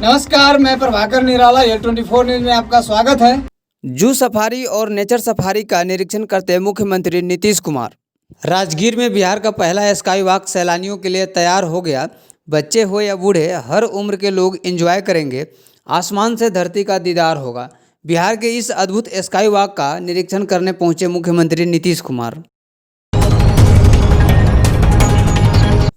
नमस्कार, मैं प्रभाकर निराला L24 news में आपका स्वागत है। जू सफारी और नेचर सफारी का निरीक्षण करते मुख्यमंत्री नीतीश कुमार। राजगीर में बिहार का पहला स्काई वॉक सैलानियों के लिए तैयार हो गया। बच्चे हो या बूढ़े, हर उम्र के लोग एंजॉय करेंगे। आसमान से धरती का दीदार होगा। बिहार के इस अद्भुत स्काई वॉक का निरीक्षण करने पहुंचे मुख्यमंत्री नीतीश कुमार।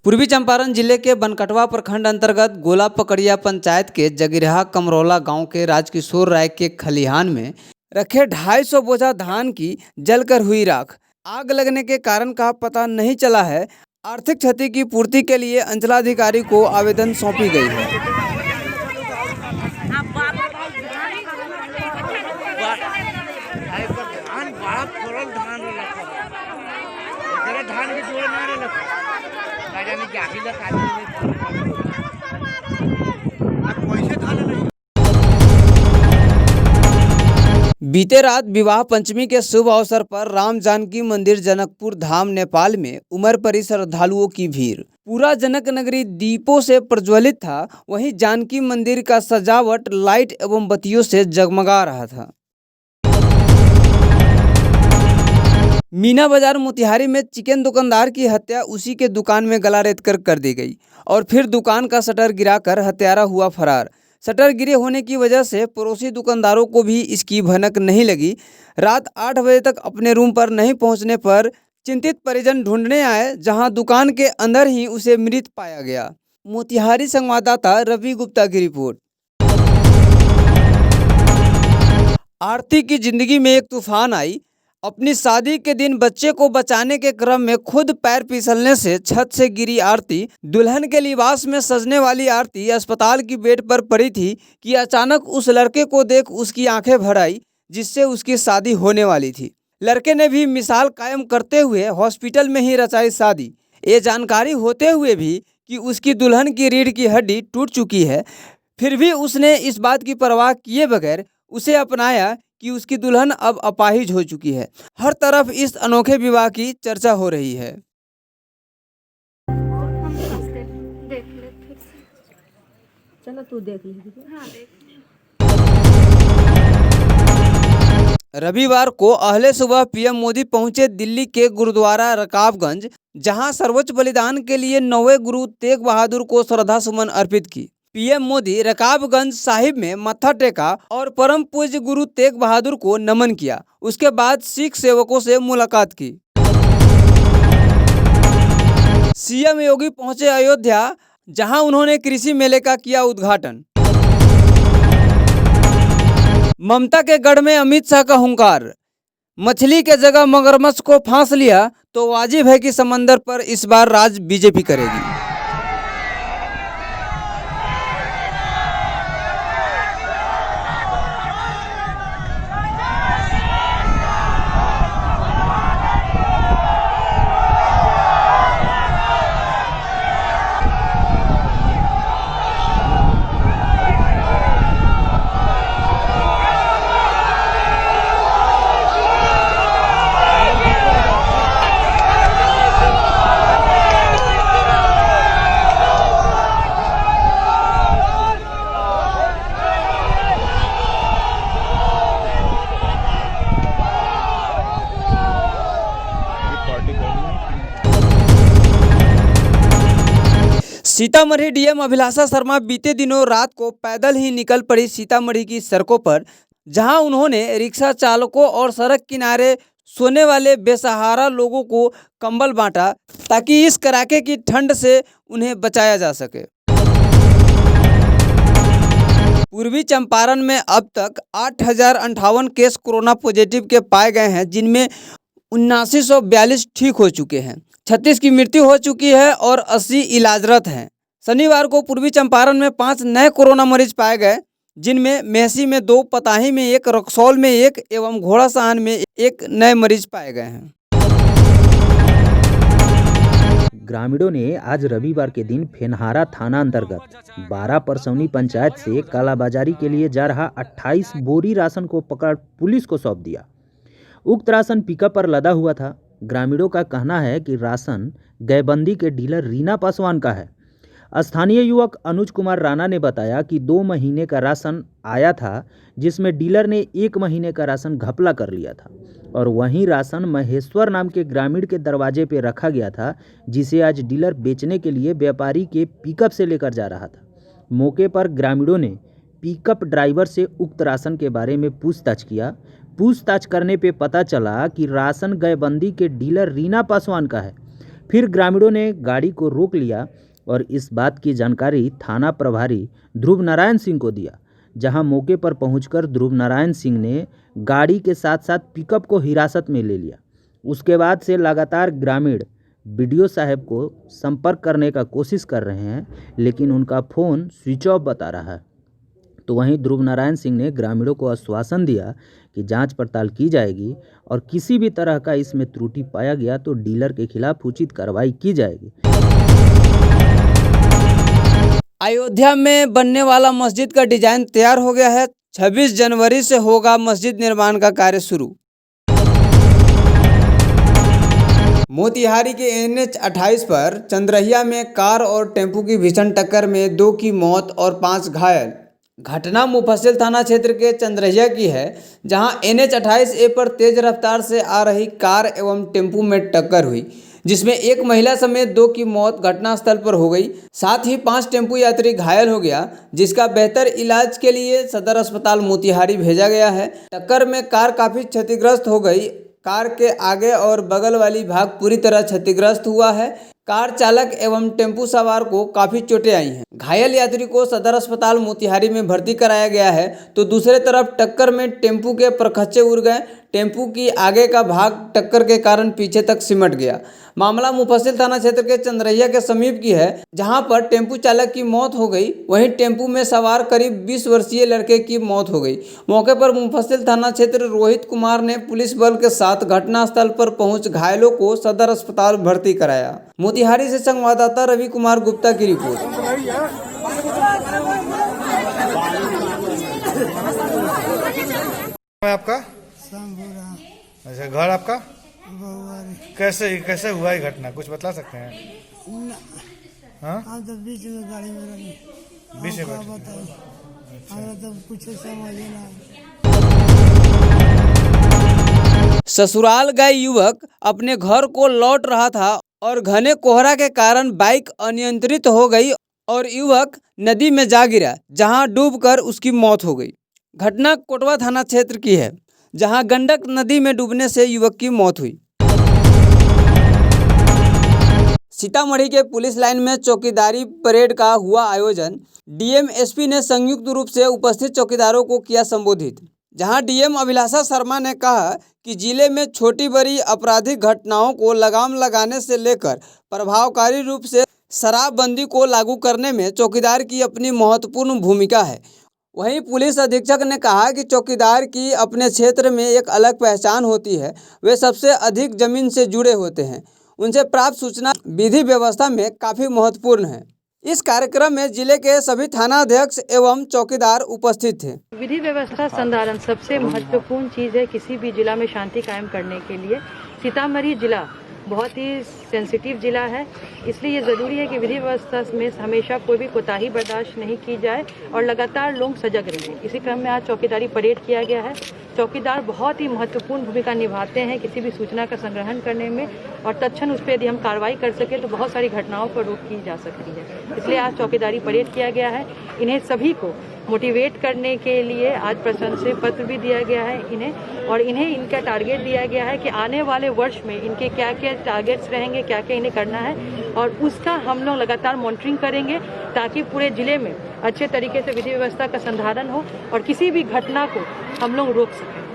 पूर्वी चंपारण जिले के बनकटवा प्रखंड अंतर्गत गोला पकड़िया पंचायत के जगिरहा कमरौला गांव के राजकिशोर राय के खलिहान में रखे 250 बोझा धान की जलकर हुई राख। आग लगने के कारण का पता नहीं चला है। आर्थिक क्षति की पूर्ति के लिए अंचलाधिकारी को आवेदन सौंपी गई है। बीते रात विवाह पंचमी के शुभ अवसर पर राम जानकी मंदिर जनकपुर धाम नेपाल में उमर परी श्रद्धालुओं की भीड़। पूरा जनक नगरी दीपों से प्रज्वलित था। वहीं जानकी मंदिर का सजावट लाइट एवं बत्तियों से जगमगा रहा था। मीना बाजार मोतिहारी में चिकन दुकानदार की हत्या उसी के दुकान में गला रेत कर दी गई और फिर दुकान का शटर गिराकर हत्यारा हुआ फरार। शटर गिरे होने की वजह से पड़ोसी दुकानदारों को भी इसकी भनक नहीं लगी। रात 8 बजे तक अपने रूम पर नहीं पहुंचने पर चिंतित परिजन ढूंढने आए, जहां दुकान के अंदर ही उसे मृत पाया गया। मोतिहारी संवाददाता रवि गुप्ता की रिपोर्ट। आरती की जिंदगी में एक तूफान आई। अपनी शादी के दिन बच्चे को बचाने के क्रम में खुद पैर फिसलने से छत से गिरी आरती। दुल्हन के लिबास में सजने वाली आरती अस्पताल की बेड पर पड़ी थी कि अचानक उस लड़के को देख उसकी आंखें भर आई, जिससे उसकी शादी होने वाली थी। लड़के ने भी मिसाल कायम करते हुए हॉस्पिटल में ही रचाई शादी। ये जानकारी होते हुए भी कि उसकी दुल्हन की रीढ़ की हड्डी टूट चुकी है, फिर भी उसने इस बात की परवाह किए बगैर उसे अपनाया कि उसकी दुल्हन अब अपाहिज हो चुकी है। हर तरफ इस अनोखे विवाह की चर्चा हो रही है। चलो तू देख ले। रविवार को अहले सुबह पीएम मोदी पहुंचे दिल्ली के गुरुद्वारा रकाबगंज, जहां सर्वोच्च बलिदान के लिए 9वें गुरु तेग बहादुर को श्रद्धा सुमन अर्पित की। पीएम मोदी रकाबगंज साहिब में मत्था टेका और परम पूज्य गुरु तेग बहादुर को नमन किया। उसके बाद सिख सेवकों से मुलाकात की। सीएम योगी पहुंचे अयोध्या, जहां उन्होंने कृषि मेले का किया उद्घाटन। ममता के गढ़ में अमित शाह का हुंकार। मछली के जगह मगरमच्छ को फांस लिया तो वाजिब है कि समंदर पर इस बार राज बीजेपी करेगी। सीतामढ़ी डीएम अभिलाषा शर्मा बीते दिनों रात को पैदल ही निकल पड़ी सीतामढ़ी की सड़कों पर, जहां उन्होंने रिक्शा चालकों और सड़क किनारे सोने वाले बेसहारा लोगों को कंबल बांटा, ताकि इस कड़ाके की ठंड से उन्हें बचाया जा सके। पूर्वी चंपारण में अब तक 8,058 केस कोरोना पॉजिटिव के पाए गए हैं, जिनमें 7942 ठीक हो चुके हैं। 36 की मृत्यु हो चुकी है और 80 इलाजरत हैं। शनिवार को पूर्वी चंपारण में 5 नए कोरोना मरीज पाए गए, जिनमें मेहसी में 2, पताही में 1, रक्सौल में 1 एवं घोड़ासहन में 1 नए मरीज पाए गए हैं। ग्रामीणों ने आज रविवार के दिन फेनहारा थाना अंतर्गत 12 परसौनी पंचायत से कालाबाजारी के लिए जा रहा 28 बोरी राशन को पकड़ पुलिस को सौंप दिया। उक्त राशन पिकअप पर लदा हुआ था। ग्रामीणों का कहना है कि राशन गैबंदी के डीलर रीना पासवान का है। स्थानीय युवक अनुज कुमार राणा ने बताया कि 2 महीने का राशन आया था, जिसमें डीलर ने 1 महीने का राशन घपला कर लिया था और वहीं राशन महेश्वर नाम के ग्रामीण के दरवाजे पर रखा गया था, जिसे आज डीलर बेचने के लिए व्यापारी के पिकअप से लेकर जा रहा था। मौके पर ग्रामीणों ने पिकअप ड्राइवर से उक्त राशन के बारे में पूछताछ किया। पूछताछ करने पे पता चला कि राशन गयबंदी के डीलर रीना पासवान का है। फिर ग्रामीणों ने गाड़ी को रोक लिया और इस बात की जानकारी थाना प्रभारी ध्रुव नारायण सिंह को दिया, जहां मौके पर पहुंचकर ध्रुव नारायण सिंह ने गाड़ी के साथ साथ पिकअप को हिरासत में ले लिया। उसके बाद से लगातार ग्रामीण बीडीओ साहब को संपर्क करने का कोशिश कर रहे हैं, लेकिन उनका फ़ोन स्विच ऑफ बता रहा है। तो वहीं ध्रुव नारायण सिंह ने ग्रामीणों को आश्वासन दिया कि जांच पड़ताल की जाएगी और किसी भी तरह का इसमें त्रुटि पाया गया तो डीलर के खिलाफ उचित कार्रवाई की जाएगी। अयोध्या में बनने वाला मस्जिद का डिजाइन तैयार हो गया है। 26 जनवरी से होगा मस्जिद निर्माण का कार्य शुरू। मोतिहारी के NH 28 पर चंद्रहिया में कार और टेम्पो की भीषण टक्कर में 2 की मौत और 5 घायल। घटना मुफस्सिल थाना क्षेत्र के चंद्रहिया की है, जहां NH 28A पर तेज रफ्तार से आ रही कार एवं टेम्पो में टक्कर हुई, जिसमें एक महिला समेत 2 की मौत घटनास्थल पर हो गई। साथ ही 5 टेम्पो यात्री घायल हो गया, जिसका बेहतर इलाज के लिए सदर अस्पताल मोतिहारी भेजा गया है। टक्कर में कार काफ़ी क्षतिग्रस्त हो गई। कार के आगे और बगल वाली भाग पूरी तरह क्षतिग्रस्त हुआ है। कार चालक एवं टेम्पो सवार को काफ़ी चोटें आई हैं। घायल यात्री को सदर अस्पताल मोतिहारी में भर्ती कराया गया है। तो दूसरे तरफ टक्कर में टेम्पो के परखच्चे उड़ गए। टेम्पो की आगे का भाग टक्कर के कारण पीछे तक सिमट गया। मामला मुफस्सिल थाना क्षेत्र के चंद्रहिया के समीप की है, जहां पर टेम्पो चालक की मौत हो गई, वहीं टेम्पो में सवार करीब 20 वर्षीय लड़के की मौत हो गई। मौके पर मुफस्सिल थाना क्षेत्र रोहित कुमार ने पुलिस बल के साथ घटनास्थल पर पहुंच घायलों को सदर अस्पताल भर्ती कराया। मोतिहारी से संवाददाता रवि कुमार गुप्ता की रिपोर्ट। आपका अच्छा, घर आपका कैसे कैसे हुआ ये घटना, कुछ बता सकते हैं? हाँ, हम तो बीच में गाड़ी में लगे, बीच में हमारा तो कुछ समझ ना। ससुराल गए युवक अपने घर को लौट रहा था और घने कोहरा के कारण बाइक अनियंत्रित हो गई और युवक नदी में जा गिरा, जहां डूबकर उसकी मौत हो गई। घटना कोटवा थाना क्षेत्र की है, जहां गंडक नदी में डूबने से युवक की मौत हुई। सीतामढ़ी के पुलिस लाइन में चौकीदारी परेड का हुआ आयोजन। डीएम एसपी ने संयुक्त रूप से उपस्थित चौकीदारों को किया संबोधित, जहां डीएम अभिलाषा शर्मा ने कहा कि जिले में छोटी बड़ी आपराधिक घटनाओं को लगाम लगाने से लेकर प्रभावकारी रूप से शराबबंदी को लागू करने में चौकीदार की अपनी महत्वपूर्ण भूमिका है। वहीं पुलिस अधीक्षक ने कहा कि चौकीदार की अपने क्षेत्र में एक अलग पहचान होती है। वे सबसे अधिक जमीन से जुड़े होते हैं। उनसे प्राप्त सूचना विधि व्यवस्था में काफ़ी महत्वपूर्ण है। इस कार्यक्रम में जिले के सभी थाना अध्यक्ष एवं चौकीदार उपस्थित थे। विधि व्यवस्था संधारण सबसे महत्वपूर्ण चीज़ है किसी भी जिला में शांति कायम करने के लिए। सीतामढ़ी जिला बहुत ही सेंसिटिव जिला है, इसलिए ये ज़रूरी है कि विधि व्यवस्था में हमेशा कोई भी कोताही बर्दाश्त नहीं की जाए और लगातार लोग सजग रहें। इसी क्रम में आज चौकीदारी परेड किया गया है। चौकीदार बहुत ही महत्वपूर्ण भूमिका निभाते हैं किसी भी सूचना का संग्रहण करने में, और तत्क्षण उस पर यदि हम कार्रवाई कर सकें तो बहुत सारी घटनाओं पर रोक की जा सकती है। इसलिए आज चौकीदारी परेड किया गया है। इन्हें सभी को मोटिवेट करने के लिए आज प्रशंसा पत्र भी दिया गया है इन्हें इनका टारगेट दिया गया है कि आने वाले वर्ष में इनके क्या क्या टारगेट्स रहेंगे, क्या क्या इन्हें करना है, और उसका हम लोग लगातार मॉनिटरिंग करेंगे ताकि पूरे जिले में अच्छे तरीके से विधि व्यवस्था का संधारण हो और किसी भी घटना को हम लोग रोक सकें।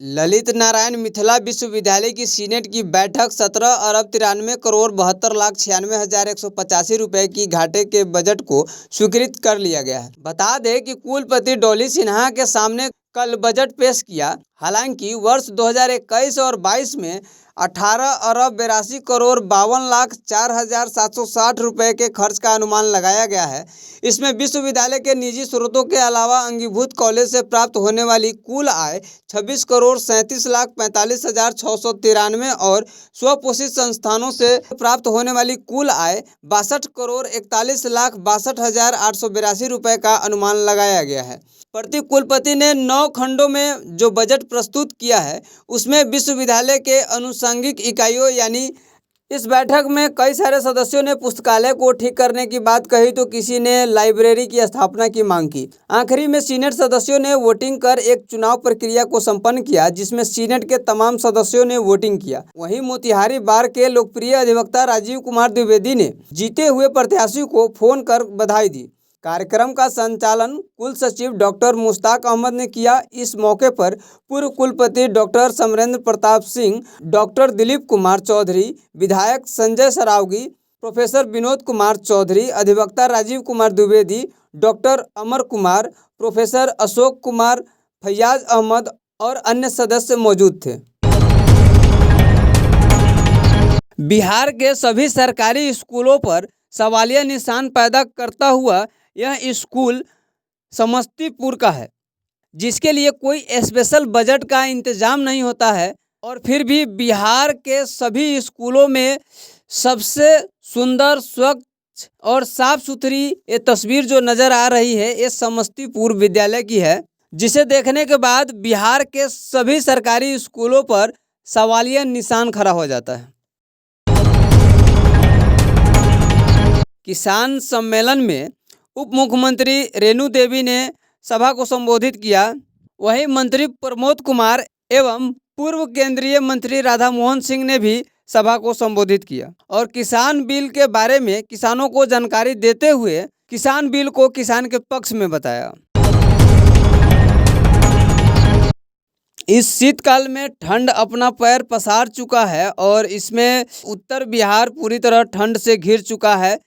ललित नारायण मिथिला विश्वविद्यालय की सीनेट की बैठक 17,93,92,96,185 रुपए की घाटे के बजट को स्वीकृत कर लिया गया है। बता दें कि कुलपति डॉली सिन्हा के सामने कल बजट पेश किया। हालांकि वर्ष 2021 और 22 में 18,82,52,04,760 रुपए के खर्च का अनुमान लगाया गया है। इसमें विश्वविद्यालय के निजी स्रोतों के अलावा अंगीभूत कॉलेज से प्राप्त होने वाली कुल आय 26,37,45,693 और स्वपोषित संस्थानों से प्राप्त होने वाली कुल आय 62,41,62,882 रुपए का अनुमान लगाया गया है। प्रति कुलपति ने 9 खंडों में जो बजट प्रस्तुत किया है उसमें विश्वविद्यालय के अनुषंगिक इकाइयों यानी इस बैठक में कई सारे सदस्यों ने पुस्तकालय को ठीक करने की बात कही तो किसी ने लाइब्रेरी की स्थापना की मांग की। आखिरी में सीनेट सदस्यों ने वोटिंग कर एक चुनाव प्रक्रिया को संपन्न किया जिसमें सीनेट के तमाम सदस्यों ने वोटिंग किया। वहीं मोतिहारी बार के लोकप्रिय अधिवक्ता राजीव कुमार द्विवेदी ने जीते हुए प्रत्याशी को फोन कर बधाई दी। कार्यक्रम का संचालन कुल सचिव डॉक्टर मुश्ताक अहमद ने किया। इस मौके पर पूर्व कुलपति डॉक्टर समरेंद्र प्रताप सिंह, डॉक्टर दिलीप कुमार चौधरी, विधायक संजय सरावगी, प्रोफेसर विनोद कुमार चौधरी, अधिवक्ता राजीव कुमार द्विवेदी, डॉक्टर अमर कुमार, प्रोफेसर अशोक कुमार, फैयाज अहमद और अन्य सदस्य मौजूद थे। बिहार के सभी सरकारी स्कूलों पर सवालिया निशान पैदा करता हुआ यह स्कूल समस्तीपुर का है, जिसके लिए कोई स्पेशल बजट का इंतजाम नहीं होता है और फिर भी बिहार के सभी स्कूलों में सबसे सुंदर, स्वच्छ और साफ सुथरी ये तस्वीर जो नज़र आ रही है ये समस्तीपुर विद्यालय की है, जिसे देखने के बाद बिहार के सभी सरकारी स्कूलों पर सवालिया निशान खड़ा हो जाता है। किसान सम्मेलन में उप मुख्यमंत्री रेणु देवी ने सभा को संबोधित किया। वहीं मंत्री प्रमोद कुमार एवं पूर्व केंद्रीय मंत्री राधा मोहन सिंह ने भी सभा को संबोधित किया और किसान बिल के बारे में किसानों को जानकारी देते हुए किसान बिल को किसान के पक्ष में बताया। इस शीतकाल में ठंड अपना पैर पसार चुका है और इसमें उत्तर बिहार पूरी तरह ठंड से घिर चुका है,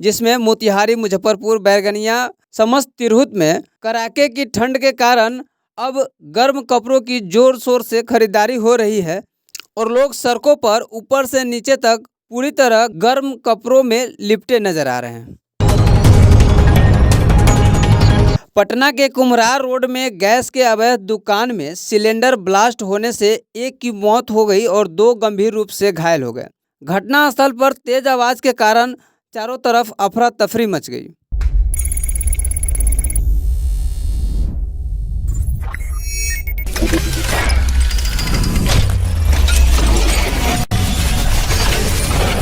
जिसमें मोतिहारी, मुजफ्फरपुर, बैरगनिया, समस्त तिरहुत में कड़ाके की ठंड के कारण अब गर्म कपड़ों की जोर शोर से खरीदारी हो रही है और लोग सड़कों पर ऊपर से नीचे तक पूरी तरह गर्म कपड़ों में लिपटे नजर आ रहे हैं। पटना के कुम्हरार रोड में गैस के अवैध दुकान में सिलेंडर ब्लास्ट होने से एक की मौत हो गई और 2 गंभीर रूप से घायल हो गए। घटनास्थल पर तेज आवाज के कारण चारों तरफ अफरा तफरी मच गई।